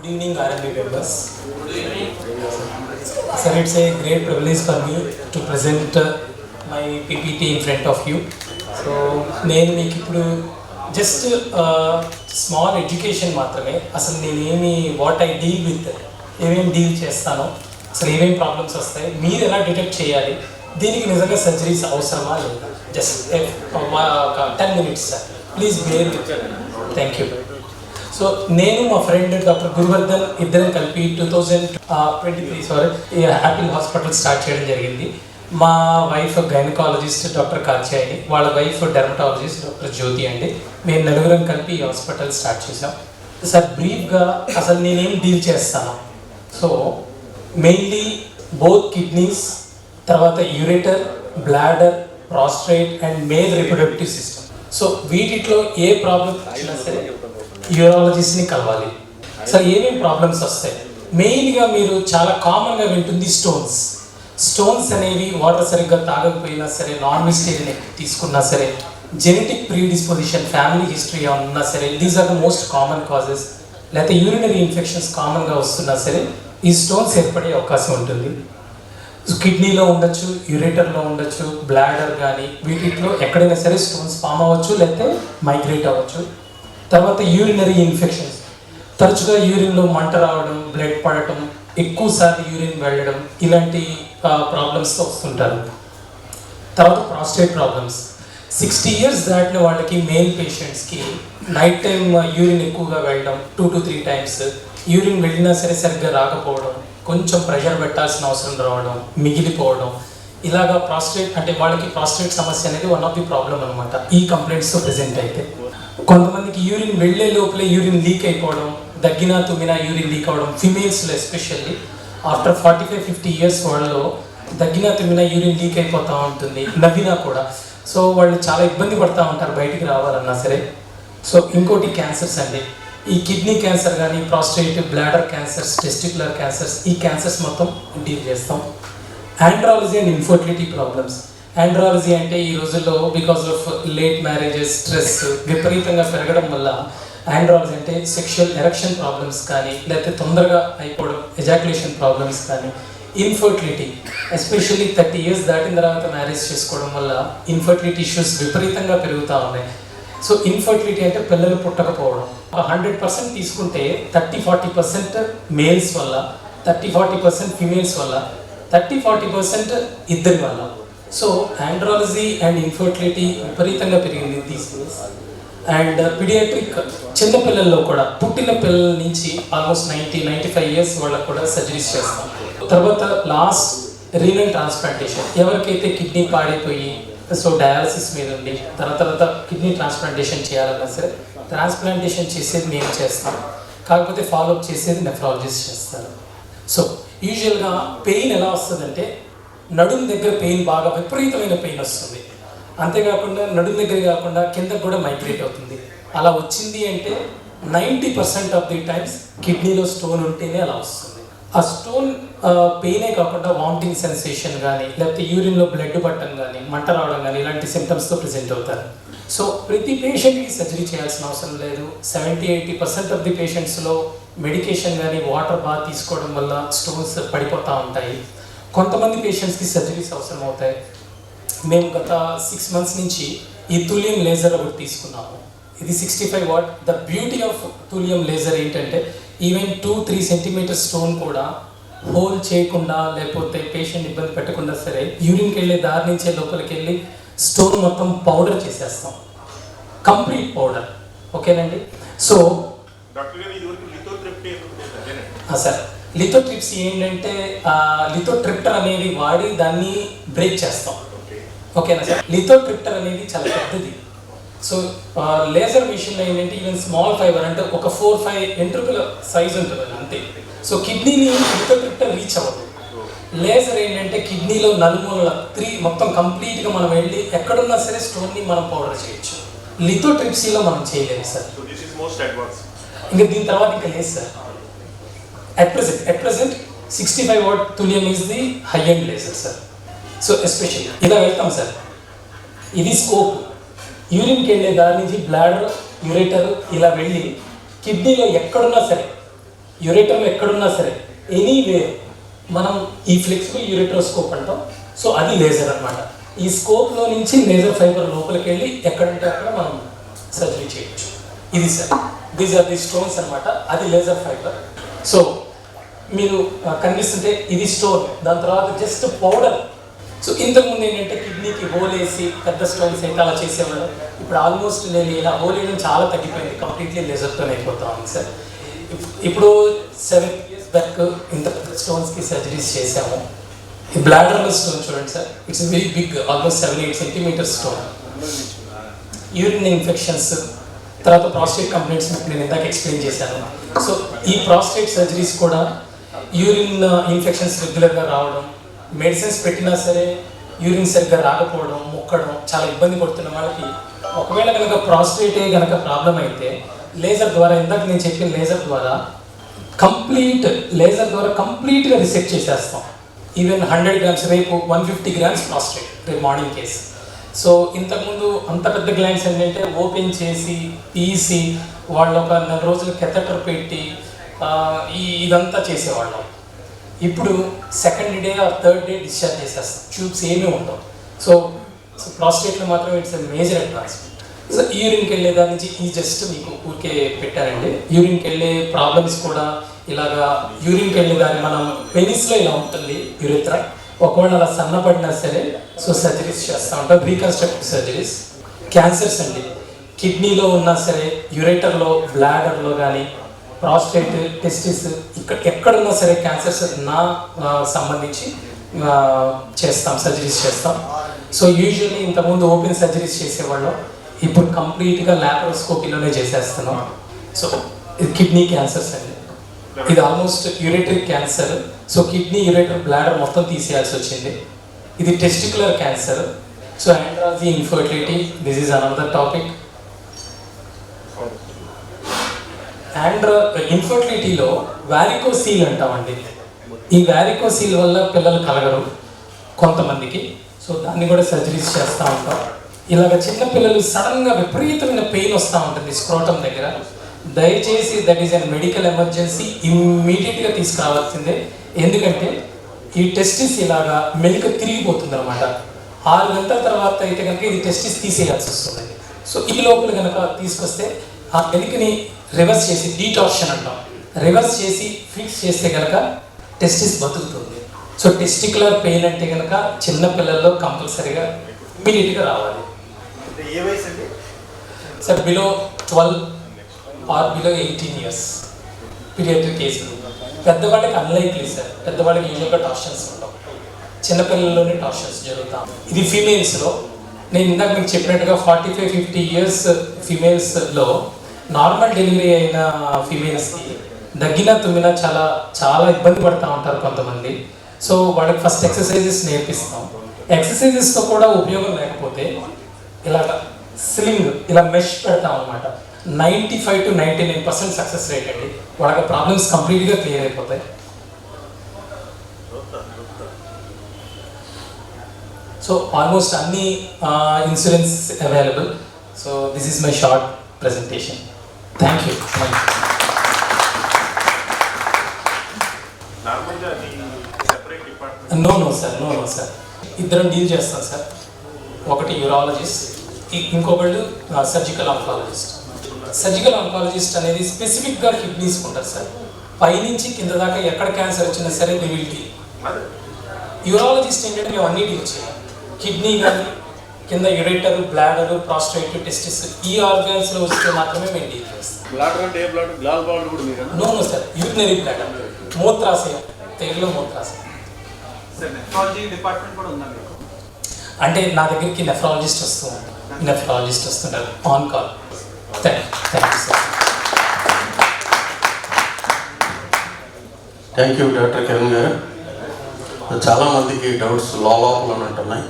Good evening, RMB members. Good evening. Sir, it's a great privilege for me to present my PPT in front of you. So, నేను మీకు ఇప్పుడు just small education మాత్రమే. అసలు నేను what I deal with, ఏమేమి deal చేస్తానో, అసలు ఏమేమి ప్రాబ్లమ్స్ వస్తాయి, మీరు ఎలా డిటెక్ట్ చేయాలి, దీనికి నిజంగా సర్జరీస్ అవసరమా లేదా, just 10 minutes sir, please bear with. Thank you. So నేను మా ఫ్రెండ్ డాక్టర్ గురువర్ధన్ ఇద్దరం కలిపి 2023 హ్యాపీ హాస్పిటల్ స్టార్ట్ చేయడం జరిగింది. మా వైఫ్ గైనకాలజిస్ట్ డాక్టర్ కాచాయిని, వాళ్ళ వైఫ్ డెర్మటాలజిస్ట్ డాక్టర్ జ్యోతి అండి. మేము నలుగురం కలిపి ఈ హాస్పిటల్ స్టార్ట్ చేసాం. సార్ బ్రీఫ్గా అసలు నేనేం డీల్ చేస్తాను. సో మెయిన్లీ బోత్ కిడ్నీస్, తర్వాత ureter, bladder, prostrate and male reproductive system. So వీటిలో ఏ ప్రాబ్లమ్ వచ్చినా సరే యూరాలజిస్ట్ని కలవాలి. సార్ ఏమేమి ప్రాబ్లమ్స్ వస్తాయి, మెయిన్గా మీరు చాలా కామన్గా వింటుంది స్టోన్స్ అనేవి వాటర్ సరిగ్గా తాగకపోయినా సరే, నాన్ వెజిటేరియన్ తీసుకున్నా సరే, జెనెటిక్ ప్రీడిస్పోజిషన్, ఫ్యామిలీ హిస్టరీ ఉన్నా సరే, these are the most common causes. లేకపోతే యూరినరీ ఇన్ఫెక్షన్స్ కామన్గా వస్తున్నా సరే ఈ స్టోన్స్ ఏర్పడే అవకాశం ఉంటుంది. కిడ్నీలో ఉండొచ్చు, యూరేటర్లో ఉండొచ్చు, బ్లాడర్ కానీ వీటిలో ఎక్కడైనా సరే స్టోన్స్ ఫామ్ అవ్వచ్చు, లేకపోతే మైగ్రేట్ అవ్వచ్చు. తర్వాత యూరినరీ ఇన్ఫెక్షన్స్, తరచుగా యూరిన్లో మంట రావడం, బ్లడ్ పడటం, ఎక్కువసార్లు యూరిన్ వెళ్ళడం, ఇలాంటి ప్రాబ్లమ్స్తో వస్తుంటారు. తర్వాత ప్రాస్టేట్ ప్రాబ్లమ్స్, 60 years దాటిన వాళ్ళకి మేల్ పేషెంట్స్కి నైట్ టైం యూరిన్ ఎక్కువగా వెళ్ళడం, 2 to 3 times, యూరిన్ వెళ్ళినా సరే సరిగ్గా రాకపోవడం, కొంచెం ప్రెషర్ పెట్టాల్సిన అవసరం రావడం, మిగిలిపోవడం, ఇలాగా ప్రాస్టేట్ అంటే వాళ్ళకి ప్రాస్టేట్ సమస్య అనేది వన్ ఆఫ్ ది ప్రాబ్లమ్ అనమాట ఈ కంప్లైంట్స్తో ప్రెజెంట్ అయితే. కొంతమందికి యూరిన్ వెళ్ళే లోపలే యూరిన్ లీక్ అయిపోవడం, దగ్గినా తుమ్మినా యూరిన్ లీక్ అవ్వడం, ఫిమేల్స్లో ఎస్పెషల్లీ ఆఫ్టర్ 45-50 years వాళ్ళలో దగ్గినా తుమ్మినా యూరిన్ లీక్ అయిపోతూ ఉంటుంది, నవ్వినా కూడా. సో వాళ్ళు చాలా ఇబ్బంది పడుతూ ఉంటారు బయటికి రావాలన్నా సరే. సో ఇంకోటి క్యాన్సర్స్ అండి, ఈ కిడ్నీ క్యాన్సర్ కానీ, prostate, bladder cancers, testicular cancers, ఈ క్యాన్సర్స్ మొత్తం డీల్ చేస్తాం. Andrology and infertility problems. Andrology అంటే ఈ రోజుల్లో because of late marriages, stress విపరీతంగా పెరగడం వల్ల ఆండ్రాలజీ అంటే సెక్షువల్ ఎరెక్షన్ ప్రాబ్లమ్స్ కానీ, లేకపోతే తొందరగా అయిపోవడం, ఎజాక్యులేషన్ ప్రాబ్లమ్స్ కానీ, ఇన్ఫర్టిలిటీ ఎస్పెషల్లీ 30 years దాటిన తర్వాత మ్యారేజ్ చేసుకోవడం వల్ల ఇన్ఫర్టిలిటీ ఇష్యూస్ విపరీతంగా పెరుగుతూ ఉన్నాయి. సో ఇన్ఫర్టిలిటీ అంటే పిల్లలు పుట్టకపోవడం. 100% తీసుకుంటే 30-40% మేల్స్ వల్ల, 30-40% ఫిమేల్స్ వల్ల, 30-40% ఇద్దరి వల్ల. సో ఆండ్రాలజీ అండ్ ఇన్ఫర్టిలిటీ విపరీతంగా పెరిగింది దీస్ డేస్. అండ్ పీడియాట్రిక్ చిన్నపిల్లల్లో కూడా, పుట్టిన పిల్లల నుంచి ఆల్మోస్ట్ 90-95 years వాళ్ళకు కూడా సర్జరీస్ చేస్తాం. తర్వాత లాస్ట్ రీనల్ ట్రాన్స్ప్లాంటేషన్, ఎవరికైతే కిడ్నీ పాడైపోయి సో డయాలసిస్ మీద ఉండి తర్వాత కిడ్నీ ట్రాన్స్ప్లాంటేషన్ చేయాలన్నా సరే ట్రాన్స్ప్లాంటేషన్ చేసేది మేము చేస్తాం, కాకపోతే ఫాలోఅప్ చేసేది నెఫ్రాలజిస్ట్ చేస్తారు. సో యూజువల్గా పెయిన్ ఎలా వస్తుందంటే నడుం దగ్గర పెయిన్, బాగా విపరీతమైన పెయిన్ వస్తుంది. అంతేకాకుండా నడుం దగ్గర కాకుండా కిందకు కూడా మైగ్రేట్ అవుతుంది. అలా వచ్చింది అంటే 90% ఆఫ్ ది టైమ్స్ కిడ్నీలో స్టోన్ ఉంటేనే అలా వస్తుంది. ఆ స్టోన్ పెయినే కాకుండా వామిటింగ్ సెన్సేషన్ కానీ, లేకపోతే యూరిన్లో బ్లడ్ పట్టడం కానీ, మంట రావడం కానీ, ఇలాంటి సిమ్టమ్స్తో ప్రెజెంట్ అవుతారు. సో ప్రతి పేషెంట్కి సర్జరీ చేయాల్సిన అవసరం లేదు. 70-80% ఆఫ్ ది పేషెంట్స్లో మెడికేషన్ కానీ, వాటర్ బాగా తీసుకోవడం వల్ల స్టోన్స్ పడిపోతూ ఉంటాయి. కొంతమంది పేషెంట్స్కి సర్జరీస్ అవసరం అవుతాయి. మేము గత 6 months నుంచి ఈ థూలియం లేజర్ ఒకటి తీసుకున్నాము. ఇది 65 watt. The beauty of థూలియం laser ఏంటంటే ఈవెన్ 2-3 centimeters స్టోన్ కూడా హోల్ చేయకుండా, లేకపోతే పేషెంట్ ఇబ్బంది పెట్టకుండా సరే యూరిన్కి వెళ్ళే దారి నుంచే లోపలికి వెళ్ళి స్టోన్ మొత్తం పౌడర్ చేసేస్తాం, కంప్లీట్ పౌడర్. ఓకేనండి. సో సార్ లిథోట్రిప్సీ ఏంటంటే లిథోట్రిప్టర్ అనేది వాడి దాన్ని బ్రేక్ చేస్తాం. ఓకేనా సార్. లిథోట్రిప్టర్ అనేది చాలా పెద్దది. సో లేజర్ మిషన్లో ఏంటంటే ఈవెన్ స్మాల్ ఫైబర్ అంటే ఒక 4-5 వెంట్రుకల సైజ్ ఉంటుంది అంతే. సో కిడ్నీని లిథోట్రిప్టర్ రీచ్ అవ్వదు. లేజర్ ఏంటంటే కిడ్నీలో నలుమూలల మొత్తం కంప్లీట్గా మనం వెళ్ళి ఎక్కడున్నా సరే స్టోన్ని మనం పౌడర్ చేయొచ్చు. లిథోట్రిప్సీలో మనం చేయలేము సార్. ఇంకా దీని తర్వాత ఇంకా లేదు sir. At present 65 watt thulium is the high-end laser sir. So especially ఇలా వెళ్తాం సార్. ఇది స్కోప్, యూరిన్కి వెళ్ళే దారి నుంచి బ్లాడర్, యూరేటర్ ఇలా వెళ్ళి కిడ్నీలో ఎక్కడున్నా సరే యూరేటర్లో ఎక్కడున్నా సరే ఎనీవే మనం ఈ ఫ్లెక్సిబుల్ యూరేట్రోస్కోప్ అంటాం. సో అది లేజర్ అనమాట. ఈ స్కోప్లో నుంచి లేజర్ ఫైబర్ లోపలికి వెళ్ళి ఎక్కడంటే అక్కడ మనం సర్జరీ చేయొచ్చు. ఇది sir, these are the stones అనమాట. అది లేజర్ ఫైబర్. సో మీరు కనిపిస్తుంటే ఇది స్టోన్, దాని తర్వాత జస్ట్ పౌడర్. సో ఇంతకుముందు ఏంటంటే కిడ్నీకి హోల్ వేసి పెద్ద స్టోన్స్ అయితే అలా చేసేవాళ్ళు. ఇప్పుడు ఆల్మోస్ట్ నేను ఇలా హోల్ వేయడం చాలా తగ్గిపోయింది, కంప్లీట్లీ లేజర్తో అయిపోతా ఉంది సార్. ఇప్పుడు 7 years బ్యాక్ ఇంత స్టోన్స్కి సర్జరీస్ చేసాము. ఈ బ్లాడర్లో స్టోన్ చూడండి sir, it's very big, almost 7-8 centimeters stone. Urine infections, తర్వాత ప్రాస్టేట్ కంప్లైంట్స్ నేను ఇందాక ఎక్స్ప్లెయిన్ చేశాను. సో ఈ ప్రాస్టేట్ సర్జరీస్ కూడా యూరిన్ ఇన్ఫెక్షన్స్ రెగ్యులర్గా రావడం, మెడిసిన్స్ పెట్టినా సరే యూరిన్ సరిగ్గా రాకపోవడం, మొక్కడం, చాలా ఇబ్బంది పడుతున్న వాళ్ళకి ఒకవేళ కనుక ప్రాస్టేటే కనుక ప్రాబ్లం అయితే లేజర్ ద్వారా, ఇందాక నేను చెప్పిన లేజర్ ద్వారా కంప్లీట్గా రిసెక్ట్ చేసేస్తాం. ఈవెన్ 100 grams, రేపు 150 grams ప్రాస్టేట్, రేపు మార్నింగ్ కేసు. సో ఇంతకుముందు అంత పెద్ద గ్లాండ్స్ ఏంటంటే ఓపెన్ చేసి తీసి వాళ్ళు ఒక 4 రోజులు కెథెటర్ పెట్టి ఇదంతా చేసేవాళ్ళం. ఇప్పుడు second day or third day discharge చేసేస్తాం, ట్యూబ్స్ ఏమీ ఉండవు. సో ప్రాస్టేట్లో మాత్రం it's a major advancement. So యూరిన్కి వెళ్ళే దాని నుంచి ఈ జస్ట్ మీకు ఊరికే పెట్టారండి. యూరిన్కి వెళ్ళే ప్రాబ్లమ్స్ కూడా ఇలాగా, యూరిన్కి వెళ్ళే దాన్ని మనం పెనిస్లో ఇలా ఉంటుంది యూరిత్రా, ఒకవేళ అలా సన్నపడినా సరే సో సర్జరీస్ చేస్తూ ఉంటాం, రీకన్స్ట్రక్టివ్ సర్జరీస్. క్యాన్సర్స్ అండి, కిడ్నీలో ఉన్నా సరే, యూరేటర్లో, బ్లాడర్లో కానీ, ప్రాస్టేట్, టెస్టిస్, ఎక్కడున్నా సరే క్యాన్సర్స్ సంబంధించి చేస్తాం, సర్జరీస్ చేస్తాం. సో యూజువల్లీ ఇంతకుముందు ఓపెన్ సర్జరీస్ చేసేవాళ్ళం, ఇప్పుడు కంప్లీట్గా ల్యాప్రోస్కోపీలోనే చేసేస్తున్నాం. సో ఇది కిడ్నీ క్యాన్సర్స్ అండి, ఇది almost ureteric cancer. So kidney, ureter, bladder మొత్తం తీసేయాల్సి వచ్చింది. ఇది testicular cancer. So andrology, infertility, this is another topic. ఇన్ఫర్టిలిటీలో వారికోసీల్ అంటామండి. ఈ వారికోసీల్ వల్ల పిల్లలు కలగరు కొంతమందికి. సో దాన్ని కూడా సర్జరీస్ చేస్తూ ఉంటాం. ఇలాగ చిన్నపిల్లలు సడన్గా విపరీతమైన పెయిన్ వస్తూ ఉంటుంది స్క్రోటం దగ్గర. దయచేసి that is an medical emergency, ఇమ్మీడియట్గా తీసుకురావాల్సిందే. ఎందుకంటే ఈ టెస్టిస్ ఇలాగా మెలిక తిరిగిపోతుంది అనమాట. 6 గంటల తర్వాత అయితే కనుక ఇది టెస్టిస్ తీసేయాల్సి వస్తుంది. సో ఈ లోపల కనుక తీసుకొస్తే ఆ మెలికని రివర్స్ చేసి, డీటార్షన్ అంటాం, రివర్స్ చేసి ఫిక్స్ చేస్తే కనుక టెస్టిస్ బతుకుతుంది. సో టెస్టికులర్ పెయిన్ అంటే కనుక చిన్న పిల్లల్లో కంపల్సరీగా ఇమ్మీడియట్గా రావాలి. Sir below 12 or below 18 years paediatric కేసులు. పెద్దవాళ్ళకి అన్లైక్లీ సార్, పెద్దవాళ్ళకి యూజువల్గా టార్షన్స్ ఉంటాం, చిన్నపిల్లల్లోనే టార్షన్స్ జరుగుతాం. ఇది ఫీమేల్స్లో, నేను ఇందాక మీకు చెప్పినట్టుగా 45-50 years ఫీమేల్స్లో నార్మల్ డెలివరీ అయిన ఫీమేల్స్కి దగ్గిన తుమ్మిన చాలా చాలా ఇబ్బంది పడుతూ ఉంటారు కొంతమంది. సో వాళ్ళకి ఫస్ట్ ఎక్సర్సైజెస్ నేర్పిస్తాం. ఎక్సర్సైజెస్తో కూడా ఉపయోగం లేకపోతే ఇలాగ స్లింగ్, ఇలా మెష్ పెడతాం అనమాట. 95 to 99% సక్సెస్ రేట్ అండి. వాళ్ళకి ప్రాబ్లమ్స్ కంప్లీట్గా క్లియర్ అయిపోతాయి. సో ఆల్మోస్ట్ అన్ని insurance available. So this is my short presentation. Thank you. No sir. ఇద్దరం డీల్ చేస్తాం సార్. ఒకటి యూరాలజిస్ట్, ఇంకొకళ్ళు సర్జికల్ ఆంకాలజిస్ట్. సర్జికల్ ఆంకాలజిస్ట్ అనేది స్పెసిఫిక్గా కిడ్నీస్ ఉంటారు సార్. పైనుంచి కింద దాకా ఎక్కడ క్యాన్సర్ వచ్చినా సరే దే విల్ డీల్. యూరాలజిస్ట్ ఏంటంటే మేము అన్ని డీల్ చేయాలి. కిడ్నీ కానీ, కింద యూరేటర్, బ్లాడర్, ప్రాస్టేట్, టెస్టిస్, ఈ ఆర్గాన్స్లో వస్తే మాత్రమే మేము డీల్ చేస్తాం. బ్లాడర్ అంటే ఏ బ్లాడర్? గ్లాస్ బ్లాడర్ కూడా మీరు? నో సార్, యూరినరీ బ్లాడర్, మూత్రాశయం, తెలుగులో మూత్రాశయం. సార్ నెఫ్రాలజీ డిపార్ట్మెంట్ కూడా ఉందా మీకు? అంటే నా దగ్గరికి నెఫ్రాలజిస్ట్ వస్తుంటారు on call. Thank you sir. Thank you doctor Kiran గారు. చాలామందికి డౌట్స్ లోపల ఉంటున్నాయి.